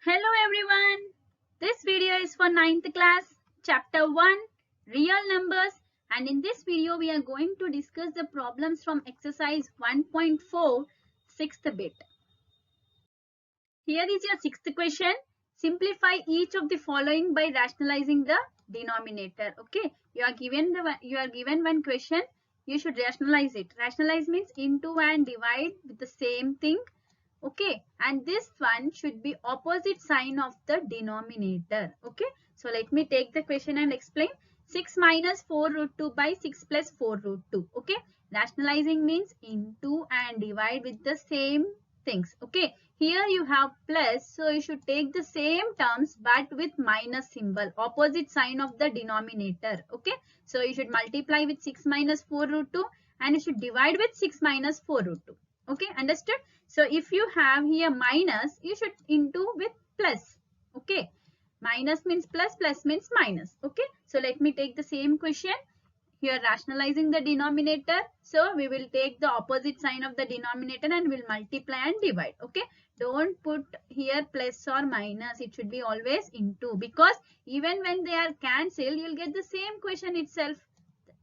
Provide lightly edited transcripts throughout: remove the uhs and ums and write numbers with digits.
Hello everyone. This video is for 9th class, chapter 1, real numbers, and in this video we are going to discuss the problems from exercise 1.4, 6th bit. Here is your 6th question. Simplify each of the following by rationalizing the denominator. Okay, you are given one question. You should rationalize it. Rationalize means into and divide with the same thing. Okay, and this one should be opposite sign of the denominator. Okay, so let me take the question and explain. 6 minus 4 root 2 by 6 plus 4 root 2. Okay, rationalizing means into and divide with the same things. Okay, here you have plus, so you should take the same terms but with minus symbol, opposite sign of the denominator. Okay, so you should multiply with 6 minus 4 root 2 and you should divide with 6 minus 4 root 2. Okay, understood? So if you have here minus, you should into with plus. Okay, minus means plus, plus means minus. Okay, so let me take the same question. Here rationalizing the denominator. So we will take the opposite sign of the denominator and will multiply and divide. Okay, don't put here plus or minus. It should be always into, because even when they are cancelled, you'll get the same question itself,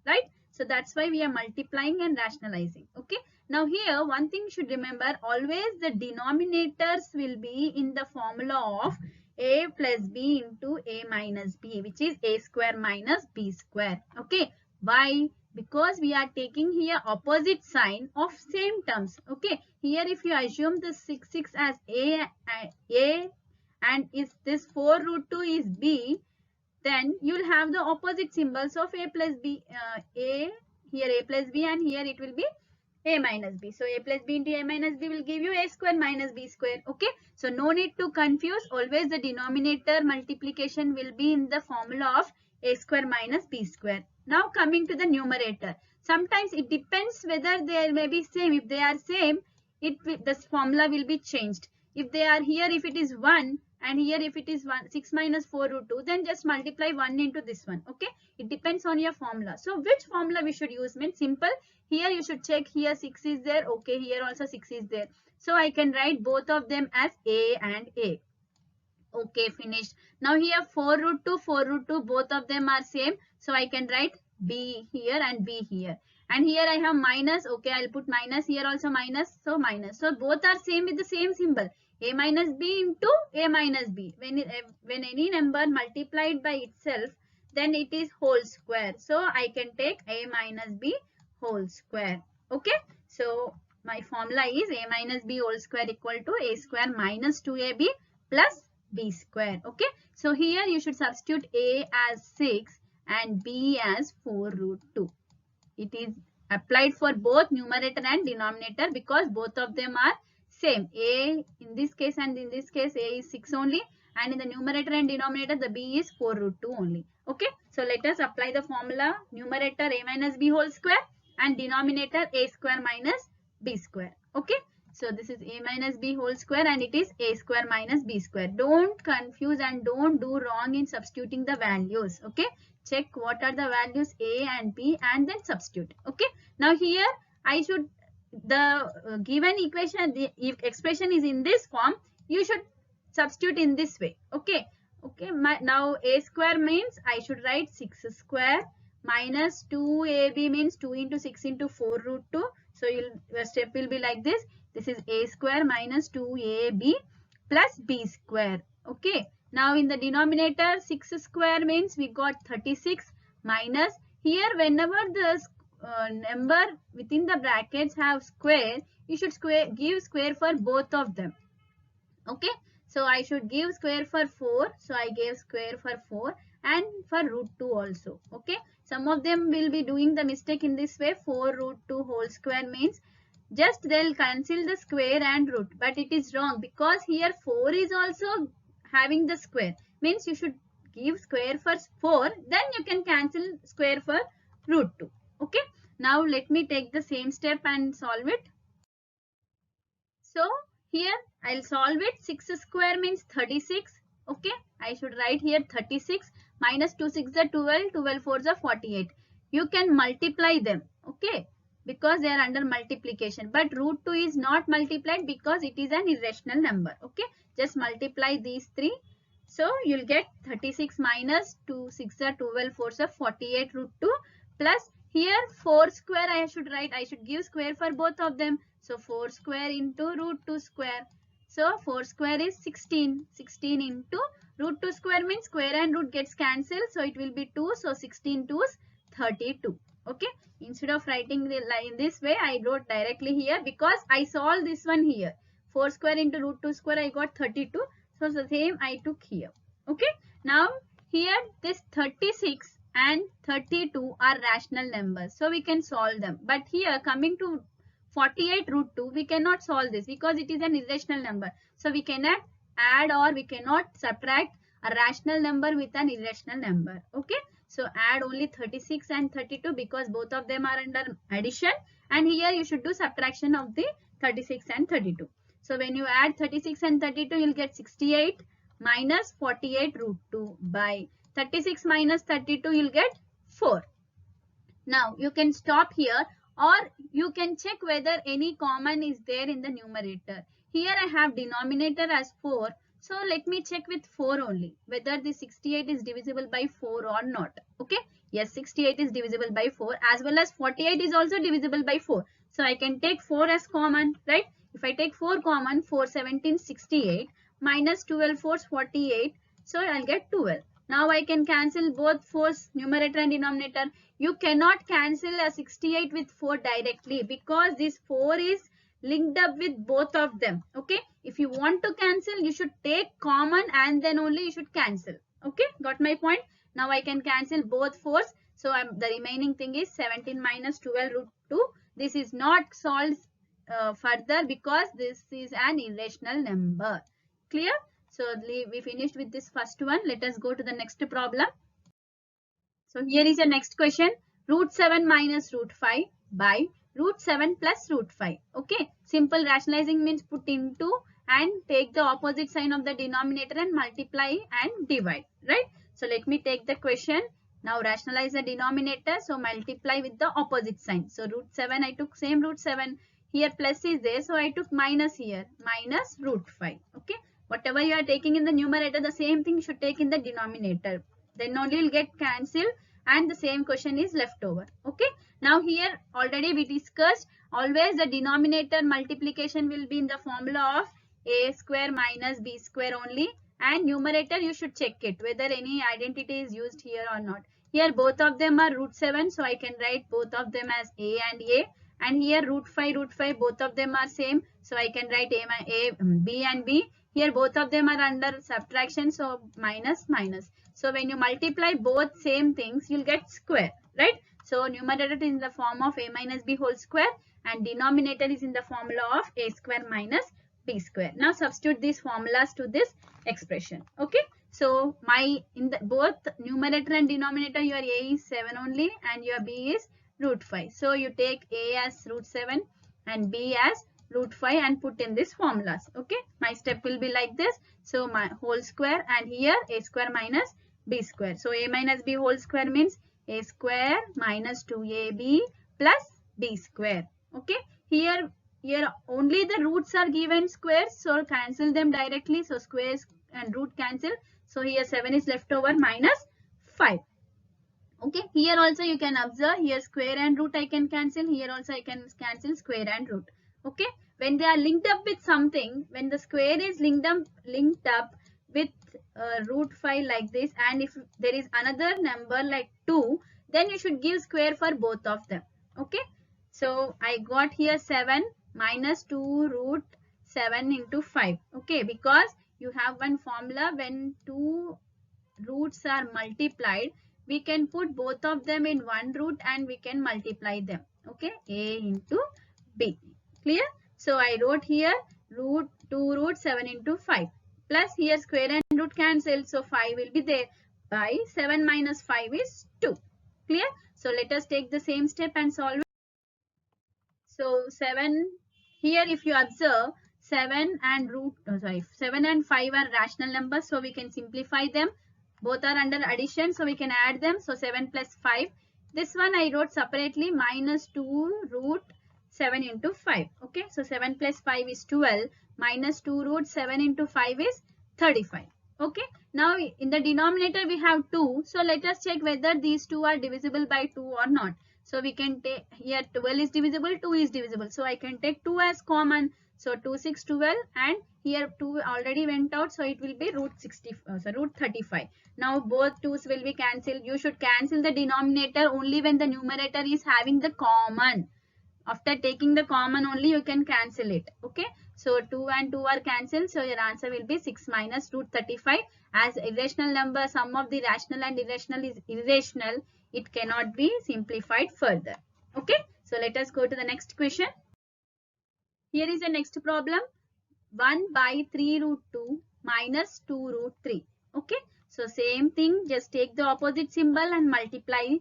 right? So that's why we are multiplying and rationalizing. Okay, now here one thing you should remember, always the denominators will be in the formula of a plus b into a minus b, which is a square minus b square. Okay, why? Because we are taking here opposite sign of same terms. Okay, here if you assume the 6 as a and is this 4 root 2 is b, then you'll have the opposite symbols of a plus b, here a plus b and here it will be a minus b. So a plus b into a minus b will give you a square minus b square. Okay, so no need to confuse. Always the denominator multiplication will be in the formula of a square minus b square. Now coming to the numerator, sometimes it depends whether they may be same. If they are same, this formula will be changed. If they are here, if it is 1 and here if it is 6 minus 4 root 2, then just multiply 1 into this one. Okay, it depends on your formula. So which formula we should use? Means simple. Here you should check, here 6 is there. Okay, here also 6 is there. So I can write both of them as a and a. Okay, finished. Now here 4 root 2, 4 root 2, both of them are same. So I can write b here and b here. And here I have minus. Okay, I'll put minus, here also minus. So minus. So both are same with the same symbol. A minus b into a minus b. When any number multiplied by itself, then it is whole square. So I can take a minus b whole square. Okay, so my formula is a minus b whole square equal to a square minus 2ab plus b square. Okay, so here you should substitute a as 6 and b as 4 root 2. It is applied for both numerator and denominator because both of them are same. A in this case and in this case a is 6 only, and in the numerator and denominator the b is 4 root 2 only. Okay, so let us apply the formula. Numerator a minus b whole square and denominator a square minus b square. Okay, so this is a minus b whole square and it is a square minus b square. Don't confuse and don't do wrong in substituting the values. Okay, check what are the values a and b and then substitute. Okay, now here I should, the given equation, the expression is in this form, you should substitute in this way. Okay, okay, now a square means I should write 6 square minus 2ab means 2 into 6 into 4 root 2. So your step will be like this. This is a square minus 2ab plus b square. Okay, now in the denominator 6 square means we got 36 minus, here whenever the number within the brackets have square, you should give square for both of them. Okay, so I should give square for 4, so I gave square for 4 and for root 2 also. Okay, some of them will be doing the mistake in this way. 4 root 2 whole square means just they'll cancel the square and root, but it is wrong because here 4 is also having the square, means you should give square for 4, then you can cancel square for root 2. Okay, now let me take the same step and solve it. So here I'll solve it. 6 square means 36. Okay, I should write here 36 minus 2 6 are 12, 12 4 are 48. You can multiply them. Okay, because they are under multiplication. But root 2 is not multiplied because it is an irrational number. Okay, just multiply these three. So you'll get 36 minus 2, 6 are 12, 4 are 48 root 2 plus here 4 square I should write. I should give square for both of them. So 4 square into root 2 square. So 4 square is 16. 16 into root 2 square means square and root gets cancelled. So it will be 2. So 16 2 is 32. Okay. Instead of writing the line this way, I wrote directly here because I solved this one here. 4 square into root 2 square, I got 32. So the same I took here. Okay. Now here this 36 and 32 are rational numbers. So we can solve them. But here coming to 48 root 2, we cannot solve this because it is an irrational number. So we cannot add or we cannot subtract a rational number with an irrational number. Okay. So add only 36 and 32 because both of them are under addition. And here you should do subtraction of the 36 and 32. So when you add 36 and 32, you'll get 68 minus 48 root 2 by 36 minus 32, you'll get 4. Now you can stop here or you can check whether any common is there in the numerator. Here I have denominator as 4. So let me check with 4 only whether the 68 is divisible by 4 or not. Okay. Yes, 68 is divisible by 4 as well as 48 is also divisible by 4. So I can take 4 as common, right? If I take 4 common, 4 17 68 minus 12 4 48. So I'll get 12. Now I can cancel both 4's numerator and denominator. You cannot cancel a 68 with 4 directly because this 4 is linked up with both of them. Okay. If you want to cancel, you should take common and then only you should cancel. Okay. Got my point? Now I can cancel both 4's. So the remaining thing is 17 minus 12 root 2. This is not solved further because this is an irrational number. Clear? So we finished with this first one. Let us go to the next problem. So here is the next question. Root 7 minus root 5 by root 7 plus root 5. Okay. Simple rationalizing means put into and take the opposite sign of the denominator and multiply and divide. Right. So let me take the question. Now rationalize the denominator. So multiply with the opposite sign. So root 7 I took same root 7. Here plus is there. So I took minus here. Minus root 5. Okay. Whatever you are taking in the numerator, the same thing you should take in the denominator. Then only you'll get cancelled and the same question is left over. Okay. Now here already we discussed always the denominator multiplication will be in the formula of a square minus b square only. And numerator you should check it whether any identity is used here or not. Here both of them are root 7. So I can write both of them as a and a. And here root 5 both of them are same. So I can write b and b. Here both of them are under subtraction. So minus minus. So when you multiply both same things, you'll get square, right? So numerator is in the form of a minus b whole square and denominator is in the formula of a square minus b square. Now substitute these formulas to this expression. Okay. So in the both numerator and denominator, your a is 7 only and your b is root 5. So you take a as root 7 and b as root 5 and put in these formulas. Okay. My step will be like this. So my whole square and here a square minus b square. So a minus b whole square means a square minus 2ab plus b square. Okay. Here only the roots are given squares. So cancel them directly. So squares and root cancel. So here 7 is left over minus 5. Okay. Here also you can observe here square and root I can cancel. Here also I can cancel square and root. Okay. When they are linked up with something, when the square is linked up with root 5 like this, and if there is another number like 2, then you should give square for both of them. Okay. So I got here 7 minus 2 root 7 into 5. Okay. Because you have one formula when two roots are multiplied, we can put both of them in one root and we can multiply them. Okay. A into b. Clear? So I wrote here root 2 root 7 into 5. Plus here square and root cancel. So 5 will be there. By 7 minus 5 is 2. Clear? So let us take the same step and solve it. So 7 here if you observe 7 and 5 are rational numbers. So we can simplify them. Both are under addition. So we can add them. So 7 plus 5 This one I wrote separately, minus 2 root 7 into 5. Okay, so 7 plus 5 is 12, minus 2 root 7 into 5 is 35. Okay, now in the denominator we have 2. So let us check whether these two are divisible by 2 or not. So we can take here 12 is divisible, 2 is divisible. So I can take 2 as common. So 2, 6, 12, and here 2 already went out. So it will be root 35. Now both 2's will be cancelled. You should cancel the denominator only when the numerator is having the common. After taking the common only you can cancel it. Okay. So 2 and 2 are cancelled. So your answer will be 6 minus root 35. As irrational number, sum of the rational and irrational is irrational. It cannot be simplified further. Okay. So let us go to the next question. Here is the next problem. 1 by 3 root 2 minus 2 root 3. Okay. So same thing. Just take the opposite symbol and multiply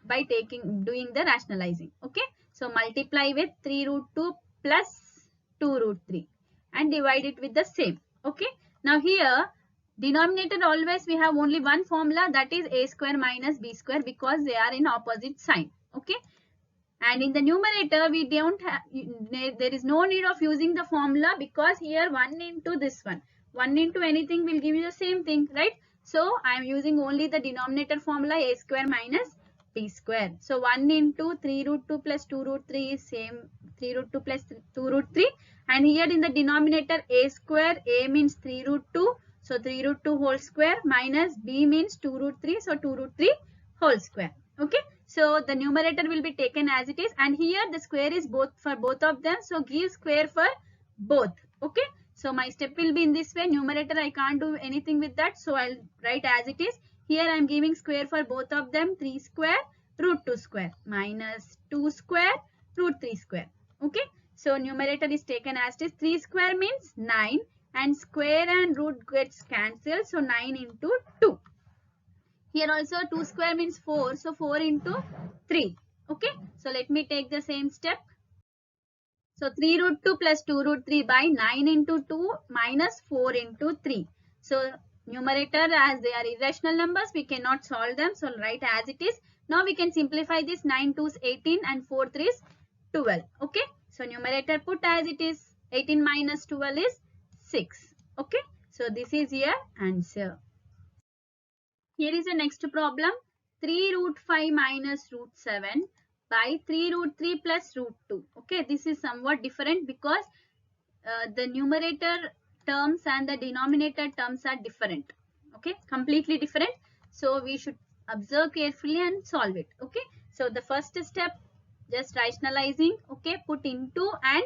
by doing the rationalizing. Okay. So multiply with 3 root 2 plus 2 root 3 and divide it with the same. Okay. Now here denominator always we have only one formula, that is a square minus b square, because they are in opposite sign. Okay. And in the numerator we don't have, there is no need of using the formula, because here 1 into this one, 1 into anything will give you the same thing, right? So I am using only the denominator formula, a square minus b square. So 1 into 3 root 2 plus 2 root 3 is same 3 root 2 plus 2 root 3, and here in the denominator a square, a means 3 root 2, so 3 root 2 whole square, minus b means 2 root 3, so 2 root 3 whole square. Okay. So the numerator will be taken as it is, and here the square is both for both of them, so give square for both. Okay. So my step will be in this way. Numerator I can't do anything with that, so I'll write as it is. Here I am giving square for both of them, 3 square root 2 square minus 2 square root 3 square. Okay. So numerator is taken as it is. 3 square means 9, and square and root gets cancelled, so 9 into 2. Here also 2 square means 4, so 4 into 3. Okay. So let me take the same step. So 3 root 2 plus 2 root 3 by 9 into 2 minus 4 into 3. So numerator, as they are irrational numbers, we cannot solve them. So write as it is. Now we can simplify this. 9 2 is 18 and 4 3 is 12. Okay. So numerator put as it is. 18 minus 12 is 6. Okay. So this is your answer. Here is the next problem. 3 root 5 minus root 7 by 3 root 3 plus root 2. Okay, this is somewhat different because the numerator terms and the denominator terms are different. Okay, completely different. So we should observe carefully and solve it. Okay, so the first step, just rationalizing. Okay, put into and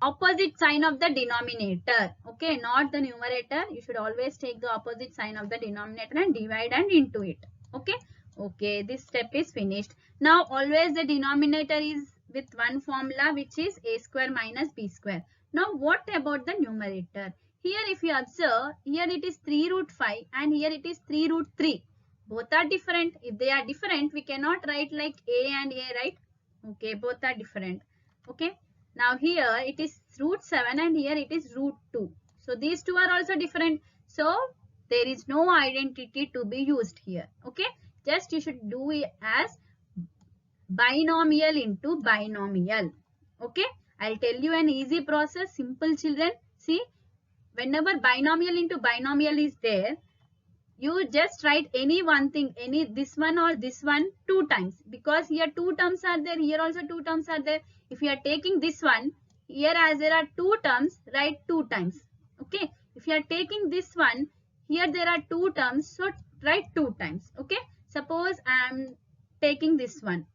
opposite sign of the denominator. Okay, not the numerator. You should always take the opposite sign of the denominator and divide and into it. Okay. Okay, this step is finished. Now always the denominator is with one formula, which is a square minus b square. Now what about the numerator? Here if you observe, here it is 3 root 5 and here it is 3 root 3. Both are different. If they are different, we cannot write like a and a, right? Okay, both are different. Okay. Now here it is root 7 and here it is root 2. So these two are also different. So there is no identity to be used here. Okay. Just you should do it as binomial into binomial. Okay. I'll tell you an easy process. Simple, children. See, whenever binomial into binomial is there, you just write any one thing, any this one or this one 2 times, because here 2 terms are there, here also 2 terms are there. If you are taking this one, here as there are 2 terms, write 2 times. Okay. If you are taking this one, here there are 2 terms, so write 2 times. Okay. Suppose I am taking this one.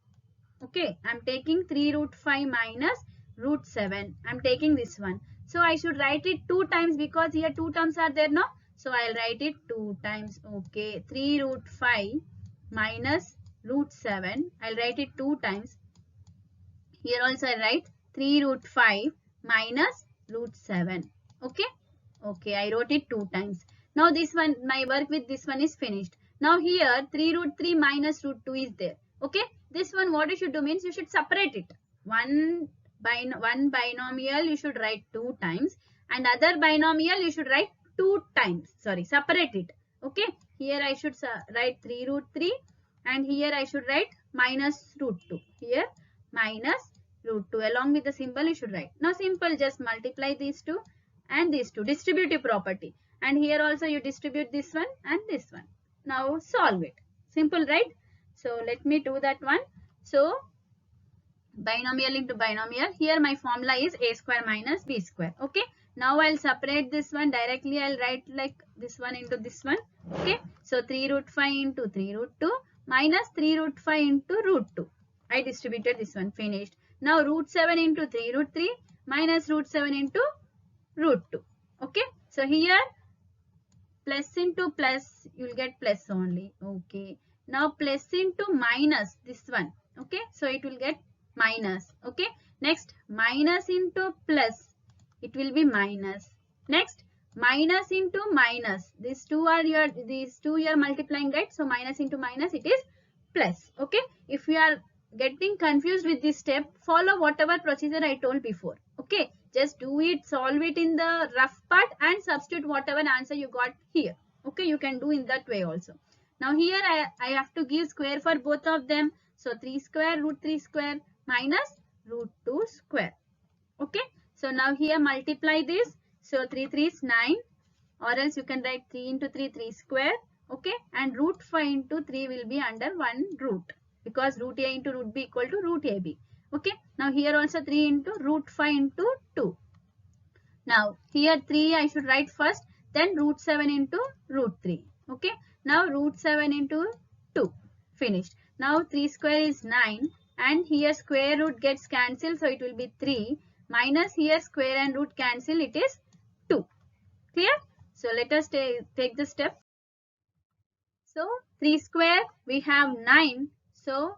Okay. I am taking 3 root 5 minus root 7. I am taking this one. So I should write it 2 times because here 2 terms are there now. So I'll write it 2 times. Okay. 3 root 5 minus root 7. I'll write it 2 times. Here also I write 3 root 5 minus root 7. Okay. Okay. I wrote it 2 times. Now this one, my work with this one is finished. Now here 3 root 3 minus root 2 is there. Okay. This one what you should do means you should separate it. One binomial you should write 2 times and other binomial you should write 2 times. Sorry, separate it. Okay. Here I should write 3 root 3 and here I should write minus root 2. Here minus root 2 along with the symbol you should write. Now simple, just multiply these two and these two, distributive property, and here also you distribute this one and this one. Now solve it. Simple, right? So let me do that one. So binomial into binomial, here my formula is a square minus b square. Okay, now I'll separate this one directly. I'll write like this one into this one. Okay, so 3 root 5 into 3 root 2 minus 3 root 5 into root 2. I distributed this one, finished. Now root 7 into 3 root 3 minus root 7 into root 2. Okay, so here plus into plus, you'll get plus only. Okay, now plus into minus this one. Okay, so it will get minus. Okay, next minus into plus, it will be minus. Next minus into minus, these two you are multiplying, right? So minus into minus, it is plus. Okay, if you are getting confused with this step, follow whatever procedure I told before. Okay, just do it, solve it in the rough part and substitute whatever answer you got here. Okay, you can do in that way also. Now here I have to give square for both of them. So 3 square root 3 square minus root 2 square. Okay, so now here multiply this. So 3 3 is 9, or else you can write 3 into 3 3 square. Okay, and root 5 into 3 will be under 1 root, because root a into root b equal to root ab. Okay, now here also 3 into root 5 into 2. Now here 3 I should write first, then root 7 into root 3. Okay, now root 7 into 2, finished. Now 3 square is 9, and here square root gets cancelled, so it will be 3 minus here square and root cancel, it is 2. Clear? So let us take the step. So 3 square we have 9. So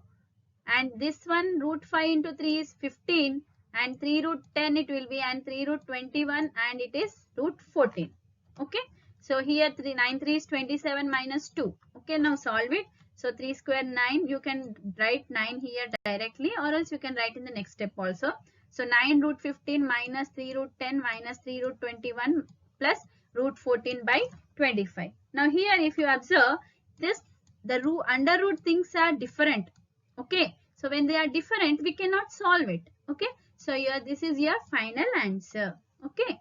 and this one root 5 into 3 is 15, and 3 root 10 it will be, and 3 root 21, and it is root 14. Okay, so here 9 3 is 27 minus 2. Okay, now solve it. So 3 square 9, you can write 9 here directly, or else you can write in the next step also. So 9 root 15 minus 3 root 10 minus 3 root 21 plus root 14 by 25. Now here if you observe this, the under root things are different. Okay, so when they are different, we cannot solve it. Okay, so here this is your final answer. Okay,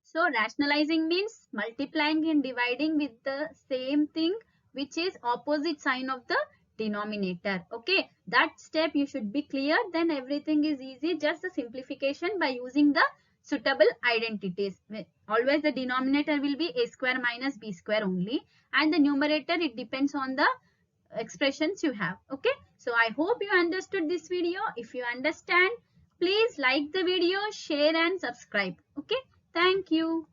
so rationalizing means multiplying and dividing with the same thing which is opposite sign of the denominator. Okay, that step you should be clear, then everything is easy. Just the simplification by using the suitable identities. Always the denominator will be a square minus b square only, and the numerator, it depends on the expressions you have. Okay, so I hope you understood this video. If you understand, please like the video, share and subscribe. Okay, thank you.